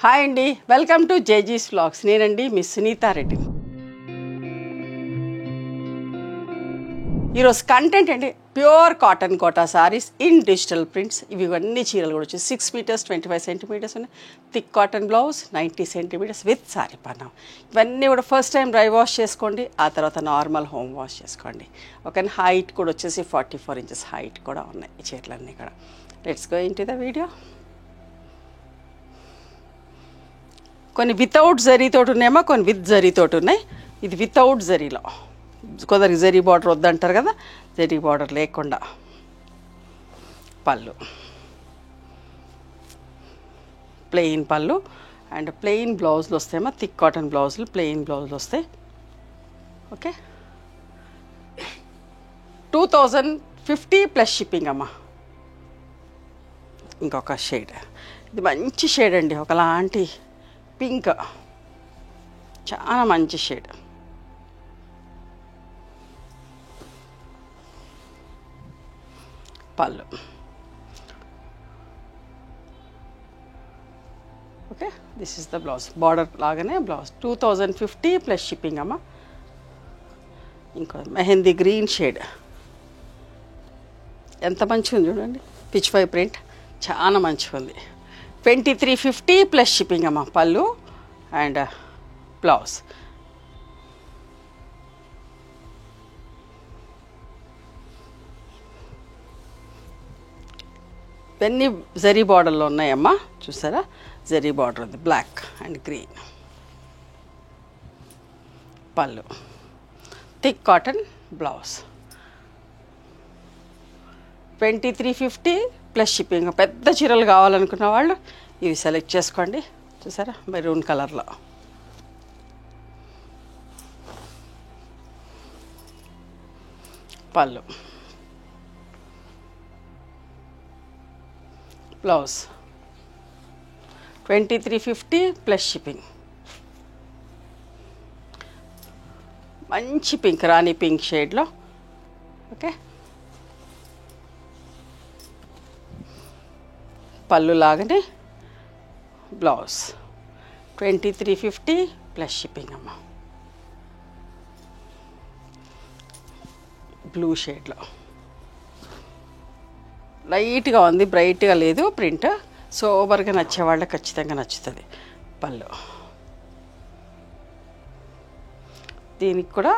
Hi అండి, welcome to జేజీస్ vlogs. నేనండి మిస్ సునీతా రెడ్డి. ఈరోజు కంటెంట్ అండి pure cotton Kota saris in digital prints. ఇవన్నీ చీరలు కూడా వచ్చి 6 మీటర్స్ 25 సెంటీమీటర్స్ ఉన్నాయి. Thick cotton blouse 90 centimetres with sari పన్నా. ఇవన్నీ కూడా ఫస్ట్ టైం డ్రై వాష్ చేసుకోండి, ఆ తర్వాత నార్మల్ హోమ్ వాష్ చేసుకోండి. ఒక హైట్ కూడా వచ్చేసి 44 ఇంచెస్ హైట్ కూడా ఉన్నాయి ఈ చీరలన్నీ కూడా. Let's go in to the video. కొన్ని వితౌట్ జరీతోటి ఉన్నాయేమో, కొన్ని విత్ జరీతోటి ఉన్నాయి. ఇది వితౌట్ జరీలో, కొందరికి జరీ బార్డర్ వద్దంటారు కదా, జరీ బార్డర్ లేకుండా పళ్ళు, ప్లెయిన్ పళ్ళు అండ్ ప్లెయిన్ బ్లౌజులు వస్తాయేమో. థిక్ కాటన్ బ్లౌజులు, ప్లెయిన్ బ్లౌజులు వస్తాయి. ఓకే, 2050 ప్లస్ షిప్పింగ్ అమ్మా. ఇంకొక షేడ్, ఇది మంచి షేడ్ అండి, ఒకలాంటి పింక్, చాలా మంచి షేడ్. పళ్ళు okay, this is the blouse. Border లాగానే బ్లౌజ్. 2050 ప్లస్ షిప్పింగ్ అమ్మ. ఇంకో మెహందీ గ్రీన్ షేడ్, ఎంత మంచిగా ఉంది చూడండి, పిచ్ వై ప్రింట్, చాలా మంచిగా ఉంది. 2350 ప్లస్ షిప్పింగ్ అమ్మ. పళ్ళు అండ్ బ్లౌజ్. ఇవన్నీ జరీ బార్డర్లో ఉన్నాయమ్మా, చూసారా, జరీ బార్డర్ ఉంది, బ్లాక్ అండ్ గ్రీన్. పళ్ళు, thick cotton blouse. 2350 plus shipping. పెద్ద చీరలు కావాలనుకున్న వాళ్ళు ఇవి సెలెక్ట్ చేసుకోండి. చూసారా, మెరూన్ కలర్లో. పళ్ళు, బ్లౌజ్. 2350 plus shipping. మంచి పింక్, రాణి పింక్ షేడ్లో. ఓకే, పళ్ళు లాగానే బ్లౌజ్. 2350 ప్లస్ షిప్పింగ్ అమ్మ. బ్లూ షేడ్లో లైట్గా ఉంది, బ్రైట్గా లేదు ప్రింట్. సోబర్గా నచ్చే వాళ్ళకి ఖచ్చితంగా నచ్చుతుంది. పళ్ళు, దీనికి కూడా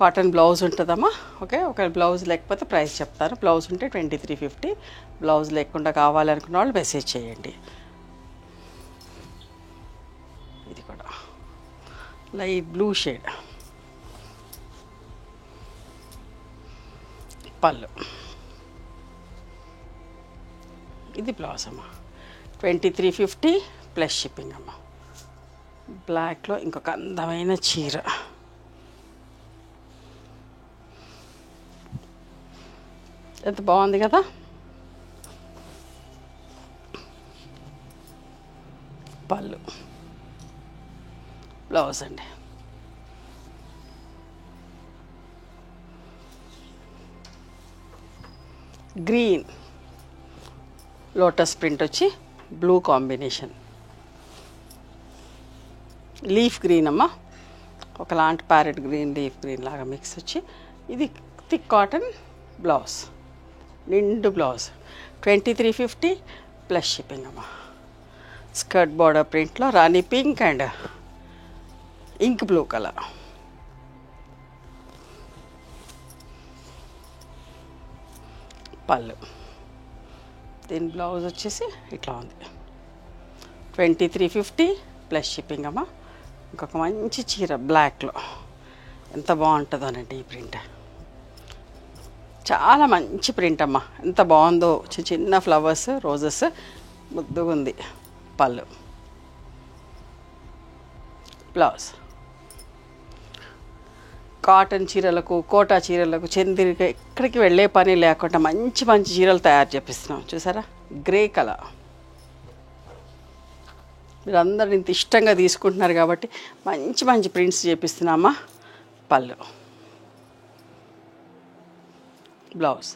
కాటన్ బ్లౌజ్ ఉంటుందమ్మా. ఓకే, ఒక బ్లౌజ్ లేకపోతే ప్రైస్ చెప్తాను. బ్లౌజ్ ఉంటే 2350, బ్లౌజ్ లేకుండా కావాలనుకున్న వాళ్ళు మెసేజ్ చేయండి. ఇది కూడా లైట్ బ్లూ షేడ్. పళ్ళు, ఇది బ్లౌజ్ అమ్మ. 2350 ప్లస్ షిప్పింగ్ అమ్మ. బ్లాక్లో ఇంకొక అందమైన చీర. ఎంత బాగుంది కదా. పళ్ళు, బ్లౌజ్ అండి. గ్రీన్ లోటస్ ప్రింట్ వచ్చి బ్లూ కాంబినేషన్. లీఫ్ గ్రీన్ అమ్మ, ఒకలాంటి ప్యారెట్ గ్రీన్, లీఫ్ గ్రీన్ లాగా మిక్స్ వచ్చి. ఇది థిక్ కాటన్ బ్లౌజ్, నిండు బ్లౌజ్. 2350 ప్లస్ షిప్పింగ్ అమ్మ. స్కర్ట్ బార్డర్ ప్రింట్లో rani pink and ink blue colour. పళ్ళు, దీని బ్లౌజ్ వచ్చేసి ఇట్లా ఉంది. 2350 ప్లస్ షిప్పింగ్ అమ్మ. ఇంకొక మంచి చీర బ్లాక్లో, ఎంత బాగుంటుందోనండి ఈ ప్రింట్. చాలా మంచి ప్రింట్ అమ్మ, ఎంత బాగుందో. చిన్న ఫ్లవర్స్, రోజెస్, ముద్దుగా ఉంది. పళ్ళు, బ్లౌజ్. కాటన్ చీరలకు, కోటా చీరలకు, చంద్రిక ఎక్కడికి వెళ్ళే పని లేకుండా మంచి మంచి చీరలు తయారు చేపిస్తున్నాం. చూసారా, గ్రే కలర్. మీరు అందరు ఇంత ఇష్టంగా తీసుకుంటున్నారు కాబట్టి మంచి మంచి ప్రింట్స్ చేపిస్తున్నామా. పళ్ళు, బ్లౌజ్.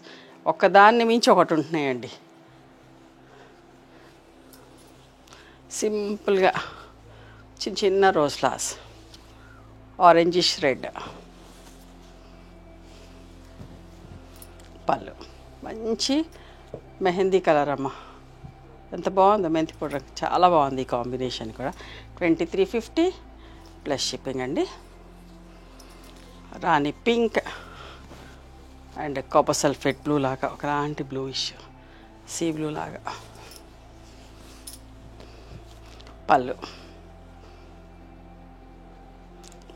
ఒకదాన్ని మించి ఒకటి ఉంటున్నాయండి. సింపుల్గా చిన్న చిన్న రోజ్ ఫ్లవర్స్, ఆరెంజిష్ రెడ్ పళ్ళు, మంచి మెహందీ కలర్ అమ్మ. ఎంత బాగుందో మెంతి పౌడర్, చాలా బాగుంది ఈ కాంబినేషన్ కూడా. 2350 ప్లస్ షిప్పింగ్ అండి. Rani pink and copper sulphate blue లాగా, ఒకలాంటి బ్లూయిష్ సీ బ్లూ లాగా పళ్ళు,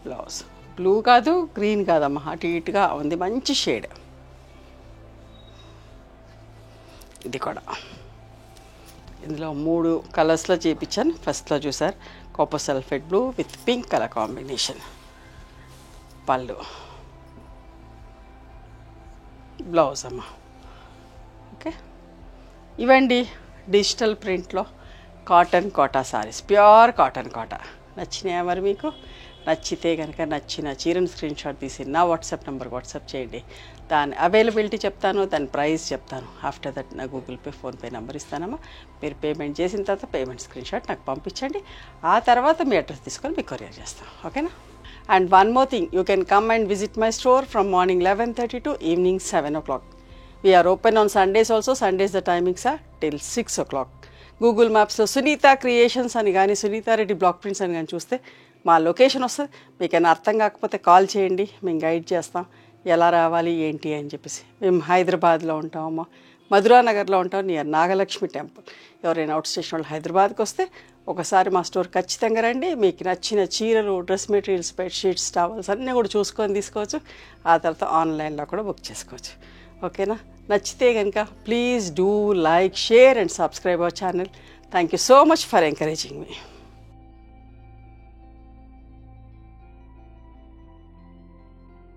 బ్లౌజ్ బ్లూ కాదు గ్రీన్ కాదమ్మా, అటు ఇటుగా ఉంది, మంచి షేడ్. ఇది కూడా ఇందులో 3 కలర్స్లో చేయించాను. ఫస్ట్లో చూసారు copper sulphate blue with pink colour combination. పళ్ళు, బ్లౌజ్ అమ్మ. ఓకే, ఇవండి డిజిటల్ ప్రింట్లో cotton Kota saris, pure cotton Kota. నచ్చినాయా మరి మీకు? నచ్చితే కనుక నచ్చిన చీరను స్క్రీన్ షాట్ తీసి నా వాట్సాప్ నెంబర్కి వాట్సాప్ చేయండి. దాని అవైలబిలిటీ చెప్తాను, దాని ప్రైస్ చెప్తాను. ఆఫ్టర్ దట్ నా గూగుల్ పే, ఫోన్పే నెంబర్ ఇస్తానమ్మా. మీరు పేమెంట్ చేసిన తర్వాత పేమెంట్ స్క్రీన్ షాట్ నాకు పంపించండి. ఆ తర్వాత మీ అడ్రస్ తీసుకొని మీకు కొరియర్ చేస్తాను. ఓకేనా? And one more thing, you can come and visit my store from morning 11:30 to evening 7 o'clock. We are open on Sundays also. Sundays the timings are till 6 o'clock. Google మ్యాప్స్లో Sunitha creations అని కానీ Sunitha Reddy block prints అని కానీ చూస్తే మా location వస్తుంది. మీకైనా అర్థం కాకపోతే కాల్ చేయండి, మేము గైడ్ చేస్తాం ఎలా రావాలి ఏంటి అని చెప్పేసి. మేము హైదరాబాద్లో ఉంటామమ్మా, మధురా నగర్లో ఉంటాం, నియర్ నాగలక్ష్మి టెంపుల్. ఎవరైనా అవుట్ స్టేషన్ వాళ్ళు హైదరాబాద్కి వస్తే ఒకసారి మా స్టోర్ ఖచ్చితంగా రండి. మీకు నచ్చిన చీరలు, డ్రెస్ మెటీరియల్స్, బెడ్షీట్స్, టవల్స్ అన్నీ కూడా చూసుకొని తీసుకోవచ్చు. ఆ తర్వాత ఆన్లైన్లో కూడా బుక్ చేసుకోవచ్చు. ఓకేనా? నచ్చితే కనుక please do like, share and subscribe our channel. Thank you so much for encouraging me.